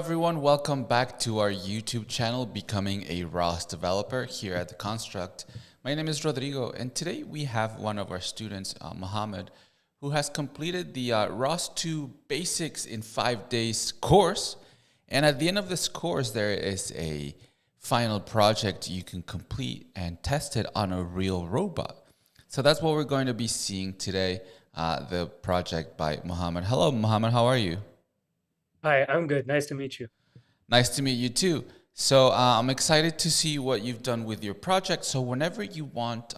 everyone, welcome back to our YouTube channel, Becoming a ROS Developer here at The Construct. My name is Rodrigo, and today we have one of our students, Mohammed, who has completed the ROS 2 Basics in 5 days course. And at the end of this course, there is a final project you can complete and test it on a real robot. So that's what we're going to be seeing today, the project by Mohammed. Hello, Mohammed, how are you? Hi, I'm good. Nice to meet you. Nice to meet you too. So I'm excited to see what you've done with your project. So whenever you want,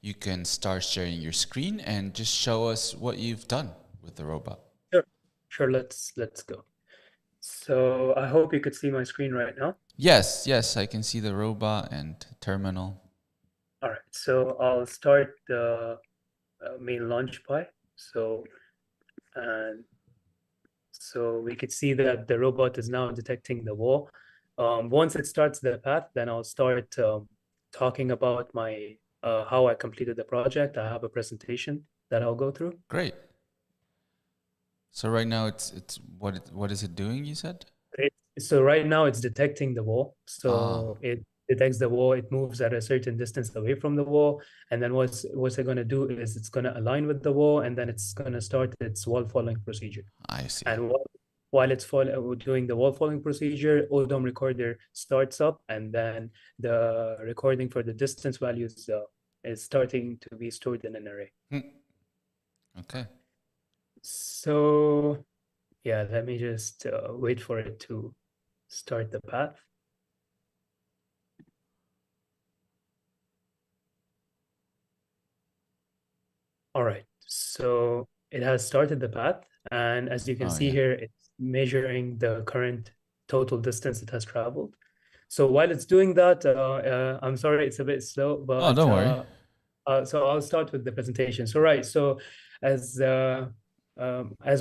you can start sharing your screen and just show us what you've done with the robot. Sure. Let's go. So I hope you could see my screen right now. Yes, I can see the robot and terminal. All right. So I'll start the main launch py. So we could see that the robot is now detecting the wall. Once it starts the path, then I'll start talking about my how I completed the project. I have a presentation that I'll go through. Great. So right now it's what is it doing, you said? So right now it's detecting the wall. So it detects the wall, it moves at a certain distance away from the wall, and then what's it going to do is it's going to align with the wall, and then it's going to start its wall following procedure. I see. And while it's doing the wall following procedure, odom recorder starts up, and then the recording for the distance values is starting to be stored in an array. Okay. So yeah, let me just wait for it to start the path. All right, so it has started the path, and as you can see here, it's measuring the current total distance it has traveled. So while it's doing that, I'm sorry, it's a bit slow, but don't worry. So I'll start with the presentation. So as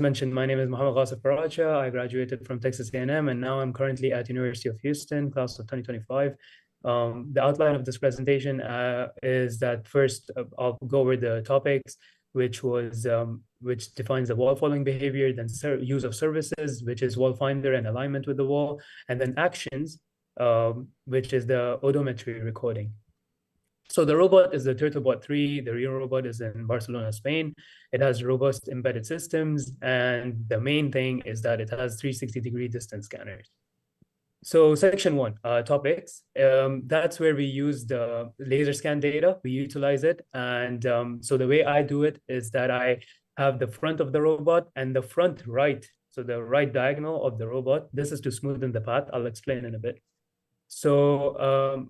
mentioned, my name is Mohammed Ghasef. I graduated from Texas A&M, and now I'm currently at University of Houston, class of 2025. The outline of this presentation is that first I'll go over the topics, which defines the wall following behavior, then use of services, which is wall finder and alignment with the wall, and then actions, which is the odometry recording. So the robot is the Turtlebot 3. The real robot is in Barcelona, Spain. It has robust embedded systems, and the main thing is that it has 360-degree distance scanners. So section 1, topics. That's where we use the laser scan data. We utilize it. And so the way I do it is that I have the front of the robot and the front right. So the right diagonal of the robot. This is to smoothen the path. I'll explain in a bit. So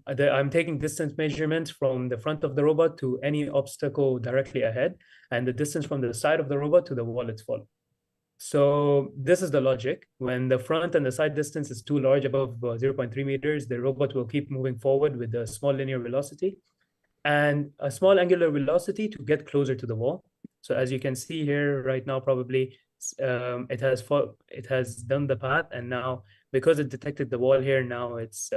I'm taking distance measurements from the front of the robot to any obstacle directly ahead, and the distance from the side of the robot to the wall it's following. So this is the logic. When the front and the side distance is too large, above 0.3 meters, the robot will keep moving forward with a small linear velocity and a small angular velocity to get closer to the wall. So as you can see here right now, probably it has done the path, and now because it detected the wall here, now it's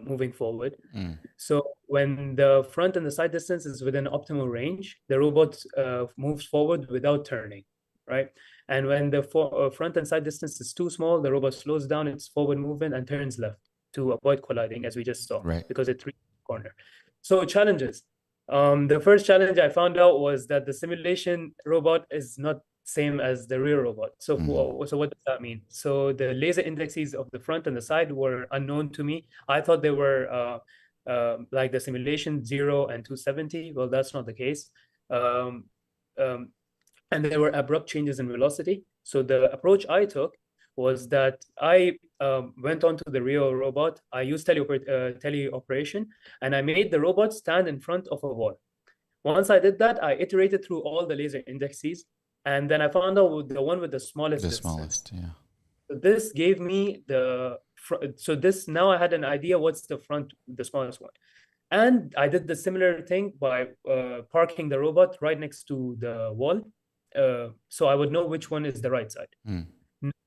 moving forward. So when the front and the side distance is within optimal range, the robot moves forward without turning, right? And when the front and side distance is too small, the robot slows down its forward movement and turns left to avoid colliding, as we just saw, because it reached the corner. So challenges. The first challenge I found out was that the simulation robot is not same as the real robot. So what does that mean? So the laser indexes of the front and the side were unknown to me. I thought they were like the simulation 0 and 270. Well, that's not the case. And there were abrupt changes in velocity. So the approach I took was that I went onto the real robot. I used teleoperation, and I made the robot stand in front of a wall. Once I did that, I iterated through all the laser indexes, and then I found out the one with the smallest distance. Smallest, yeah. So this gave me now I had an idea what's the smallest one. And I did the similar thing by parking the robot right next to the wall. So I would know which one is the right side.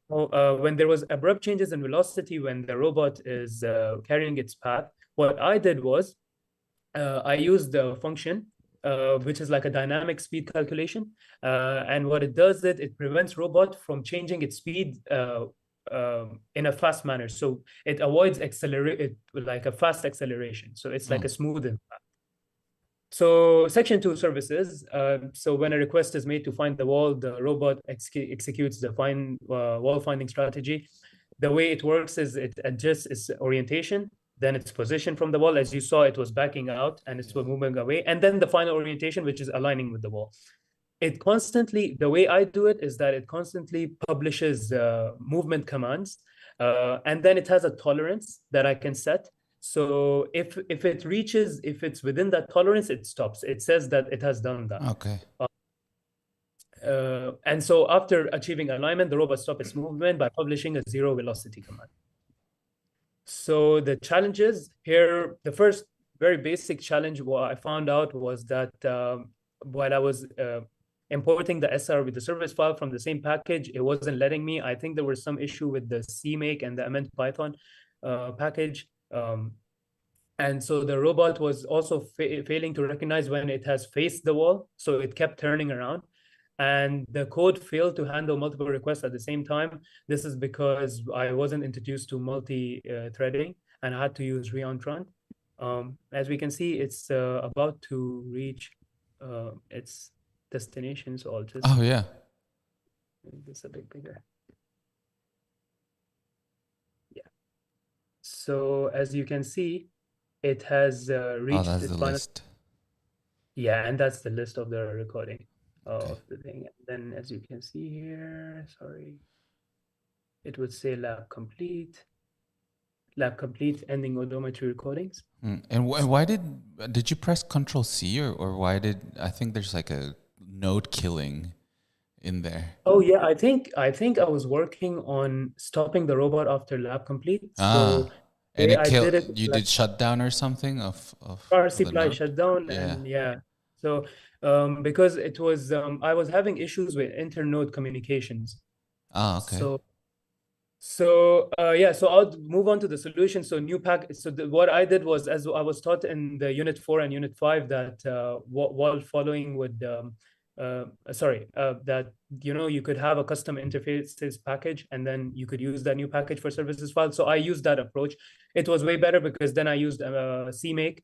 Now, when there was abrupt changes in velocity, when the robot is carrying its path, what I did was I used the function which is like a dynamic speed calculation. And what it does, it prevents robot from changing its speed in a fast manner. So it avoids like a fast acceleration. So it's like a smooth impact. So section 2 services. So when a request is made to find the wall, the robot executes the wall finding strategy. The way it works is it adjusts its orientation, then its position from the wall. As you saw, it was backing out and it's moving away. And then the final orientation, which is aligning with the wall. The way I do it is that it constantly publishes movement commands. And then it has a tolerance that I can set. So if it's within that tolerance, it stops. It says that it has done that. Okay. And so after achieving alignment, the robot stops its movement by publishing a zero velocity command. So the challenges here, the first very basic challenge what I found out was that while I was importing the SR with the service file from the same package, it wasn't letting me. I think there was some issue with the CMake and the amend Python package. And so the robot was also failing to recognize when it has faced the wall. So it kept turning around. And the code failed to handle multiple requests at the same time. This is because I wasn't introduced to multi-threading and I had to use reentrant. As we can see, it's about to reach its destination. So I'll just make this a bit bigger. Yeah. So as you can see, it has reached that's the list. Yeah, and that's the list of the recording of the thing. And then as you can see here, sorry, it would say lab complete, ending odometry recordings. And why did you press Control C or why I think there's like a node killing in there? Oh yeah, I think I was working on stopping the robot after lab complete. So and it killed. You did shutdown or something of RCPI shutdown, and yeah. So because it was I was having issues with internode communications. Okay. So I'll move on to the solution. So what I did was, as I was taught in the Unit 4 and Unit 5, that while following with that you could have a custom interfaces package and then you could use that new package for services file. So I used that approach. It was way better because then I used CMake.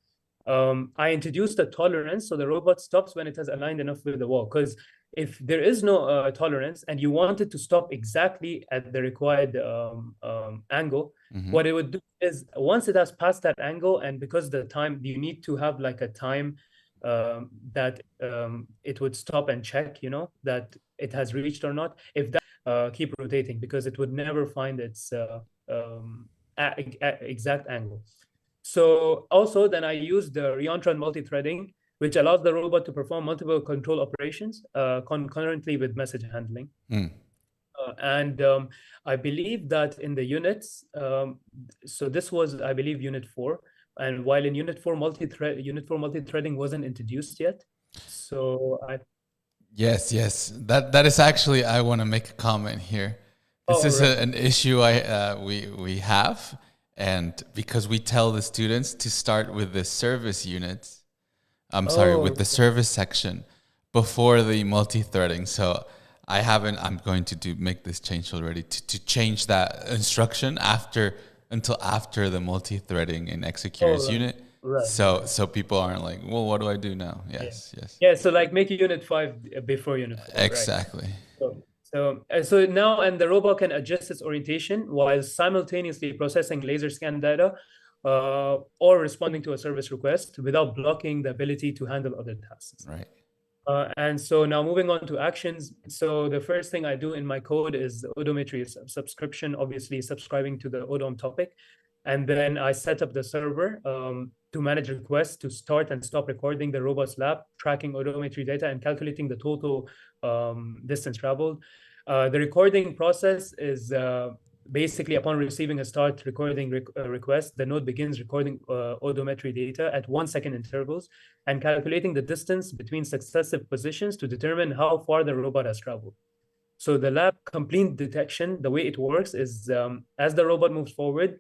I introduced a tolerance so the robot stops when it has aligned enough with the wall, because if there is no tolerance and you want it to stop exactly at the required angle, what it would do is once it has passed that angle, and because the time, you need to have like a time that it would stop and check, that it has reached or not. If that keep rotating, because it would never find its exact angle. So also then I used the reentrant multi-threading, which allows the robot to perform multiple control operations concurrently with message handling. And I believe that in the units, so this was, I believe, Unit 4. And while in Unit 4 multi-threading wasn't introduced yet. So Yes. That is actually, I want to make a comment here. This is an issue we have. And because we tell the students to start with the service units, with the service section before the multi-threading. So I'm going to make this change already to change that instruction until after the multi-threading in executors unit. Right. So people aren't like, well, what do I do now? Yes. Yeah, so like make Unit 5 before Unit 4. Exactly. Right? So now, and the robot can adjust its orientation while simultaneously processing laser scan data or responding to a service request without blocking the ability to handle other tasks. Right. And so now moving on to actions. So the first thing I do in my code is odometry subscription, obviously subscribing to the odom topic. And then I set up the server to manage requests to start and stop recording the robot's lab, tracking odometry data, and calculating the total distance traveled. The recording process is basically upon receiving a start recording request, the node begins recording odometry data at 1 second intervals and calculating the distance between successive positions to determine how far the robot has traveled. So the lab complete detection, the way it works is as the robot moves forward,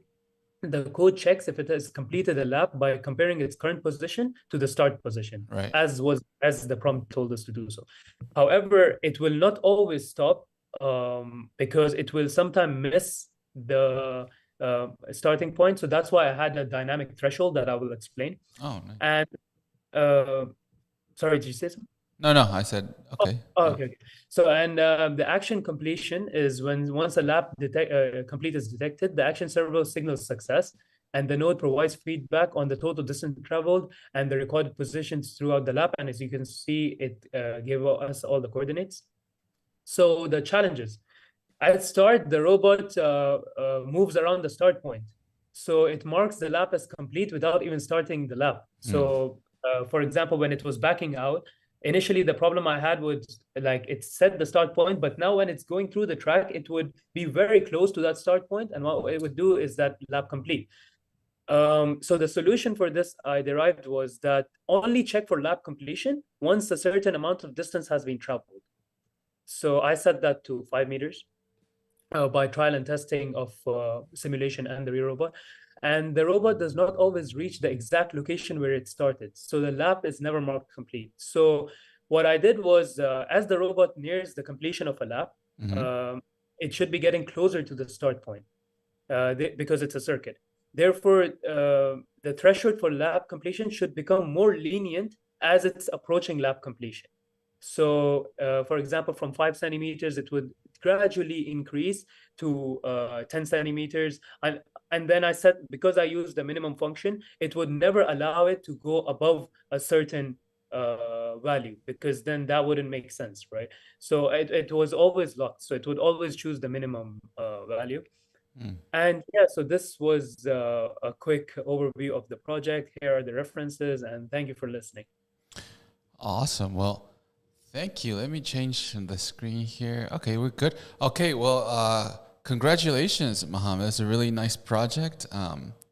the code checks if it has completed a lap by comparing its current position to the start position, Right. as the prompt told us to do so. However, it will not always stop, because it will sometimes miss the starting point. So that's why I had a dynamic threshold that I will explain. Oh, nice. And uh, sorry, did you say something? No, I said okay. Oh, Yeah. okay. So, and the action completion is when once a lap complete is detected, the action server signals success, and the node provides feedback on the total distance traveled and the recorded positions throughout the lap. And as you can see, it gave us all the coordinates. So the challenges. At start, the robot moves around the start point. So it marks the lap as complete without even starting the lap. So, for example, when it was backing out, initially the problem I had was like it set the start point, but now when it's going through the track, it would be very close to that start point, and what it would do is that lap complete. So the solution for this I derived was that only check for lap completion once a certain amount of distance has been traveled. So I set that to 5 meters by trial and testing of simulation and the real robot. And the robot does not always reach the exact location where it started. So the lap is never marked complete. So what I did was, as the robot nears the completion of a lap, it should be getting closer to the start point because it's a circuit. Therefore, the threshold for lap completion should become more lenient as it's approaching lap completion. So, for example, from 5 centimeters, it would gradually increase to 10 centimeters. And then I said, because I used the minimum function, it would never allow it to go above a certain value, because then that wouldn't make sense, right? So it was always locked. So it would always choose the minimum value. And yeah, so this was a quick overview of the project. Here are the references, and thank you for listening. Awesome. Well, thank you. Let me change the screen here. Okay, we're good. Okay, well, congratulations, Mohammed. It's a really nice project.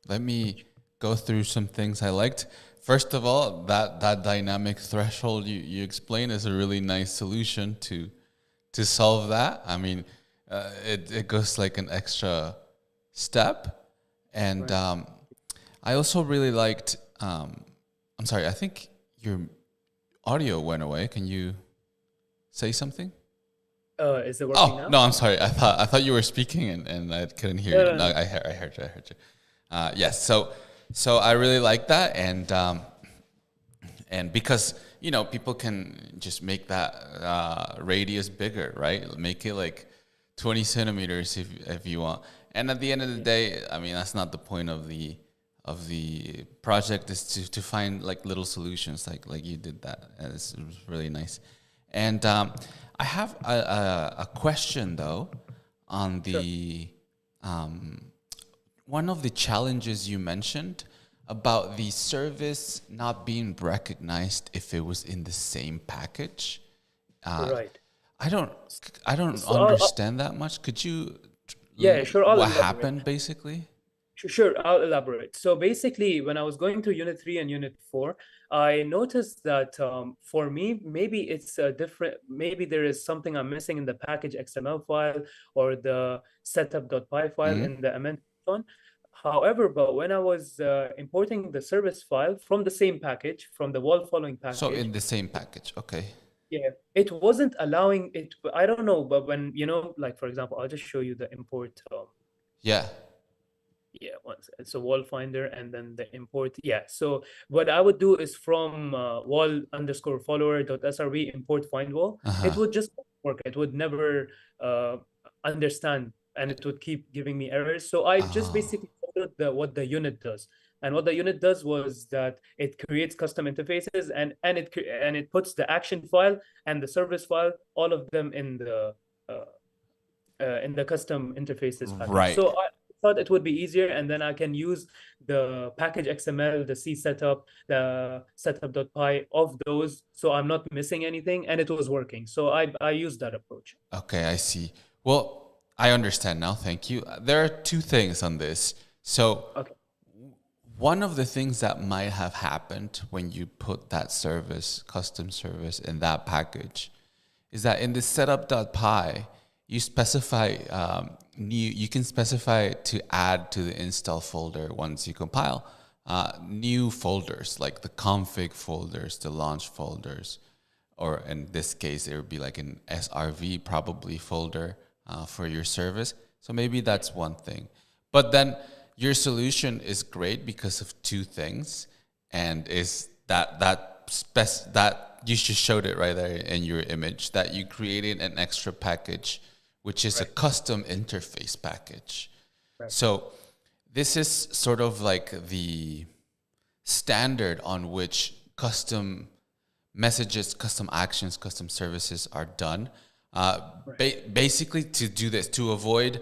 Let me go through some things I liked. First of all, that dynamic threshold you explained is a really nice solution to solve that. I mean, it goes like an extra step. And Right. I also really liked, I'm sorry, I think your audio went away. Can you say something? Is it working now? No, I'm sorry. I thought you were speaking and I couldn't hear you. No. No, I heard you. Yes. So I really like that, and because people can just make that radius bigger, right? Make it like 20 centimeters if you want. And at the end of the day, I mean, that's not the point of the project, is to find like little solutions like you did that. And it was really nice. And I have a question though on the one of the challenges you mentioned about the service not being recognized if it was in the same package. Right. I don't So understand that much. Could you? Yeah, sure. I'll What elaborate. happened basically? Sure, I'll elaborate. So basically, when I was going through Unit 3 and Unit 4, I noticed that for me, maybe it's a different, maybe there is something I'm missing in the package XML file or the setup.py file in the amendment one. However, but when I was importing the service file from the same package, from the wall following package, So in the same package, okay. yeah, it wasn't allowing it. I don't know, but when, like, for example, I'll just show you the import. Yeah. Yeah, it's a wall finder and then the import. Yeah, so what I would do is from wall_follower.srv import find wall. It would just work. It would never understand, and it would keep giving me errors. So I just basically followed what the unit does. And what the unit does was that it creates custom interfaces and it puts the action file and the service file, all of them in the custom interfaces package. Right. So I thought it would be easier, and then I can use the package XML, the C setup, the setup.py of those, so I'm not missing anything, and it was working. So I used that approach. Okay, I see. Well, I understand now. Thank you. There are two things on this. So Okay. one of the things that might have happened when you put that service, custom service, in that package is that in the setup.py, you specify you can specify to add to the install folder once you compile new folders, like the config folders, the launch folders, or in this case, it would be like an SRV probably folder for your service. So maybe that's one thing. But then your solution is great because of two things, and is that you just showed it right there in your image, that you created an extra package, which is a custom interface package. Right. So this is sort of like the standard on which custom messages, custom actions, custom services are done. Basically, to do this, to avoid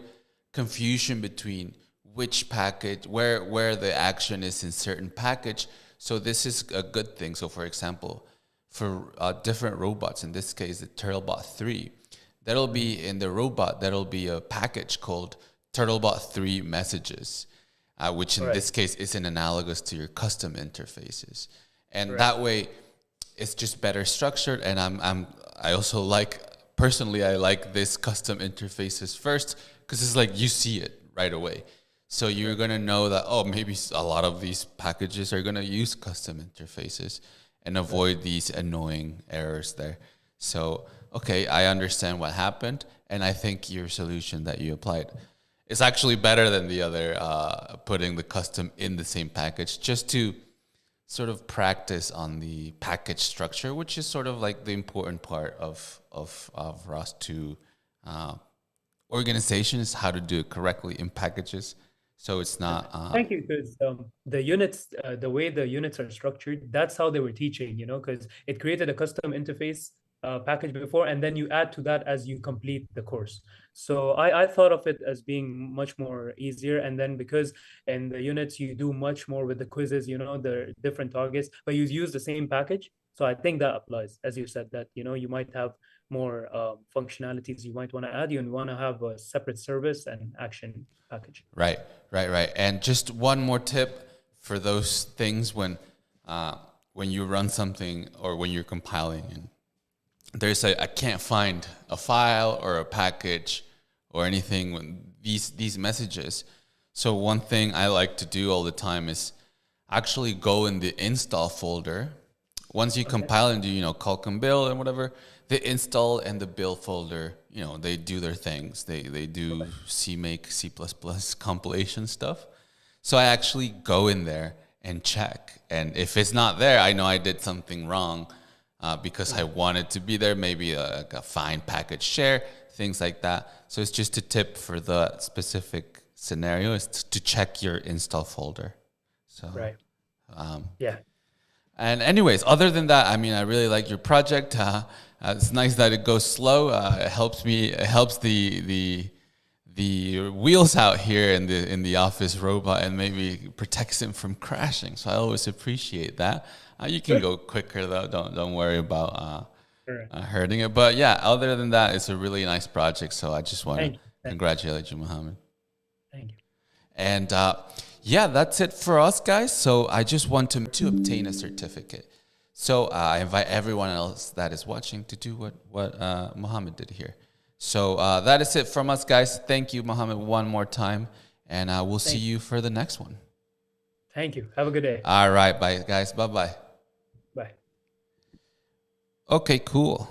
confusion between which package, where the action is in certain package. So this is a good thing. So for example, for different robots, in this case, the Turtlebot 3, that'll be in the robot, that'll be a package called Turtlebot 3 messages, which in this case is an analogous to your custom interfaces. And that way, it's just better structured. And I also like, personally, I like this custom interfaces first, because it's like you see it right away. So you're going to know that, oh, maybe a lot of these packages are going to use custom interfaces and avoid these annoying errors there. So, okay, I understand what happened. And I think your solution that you applied is actually better than the other, putting the custom in the same package, just to sort of practice on the package structure, which is sort of like the important part of ROS2 organization, is how to do it correctly in packages. So it's not. Thank you, because the units, the way the units are structured, that's how they were teaching, because it created a custom interface package before, and then you add to that as you complete the course. So I thought of it as being much more easier. And then because in the units, you do much more with the quizzes, the different targets, but you use the same package. So I think that applies, as you said, that, you might have more functionalities you might want to add. You want to have a separate service and action package. Right. And just one more tip for those things when you run something or when you're compiling, and there's I can't find a file or a package or anything when these messages. So one thing I like to do all the time is actually go in the install folder. Once you compile and do, calc and build and whatever, the install and the build folder, they do their things. They do CMake, C++ compilation stuff. So I actually go in there and check. And if it's not there, I know I did something wrong because I want it to be there. Maybe a find package share, things like that. So it's just a tip for the specific scenario is to check your install folder. So yeah. And anyways, other than that, I mean, I really like your project. It's nice that it goes slow. It helps the wheels out here in the office robot, and maybe protects him from crashing. So I always appreciate that. You can go quicker though. Don't worry about hurting it. But yeah, other than that, it's a really nice project. So I just want to congratulate you, Mohammed. Thank you. And yeah, that's it for us, guys. So I just want to obtain a certificate. So I invite everyone else that is watching to do what Mohammed did here. So that is it from us, guys. Thank you, Mohammed, one more time. And we'll see you for the next one. Thank you. Have a good day. All right. Bye, guys. Bye-bye. Bye. Okay, cool.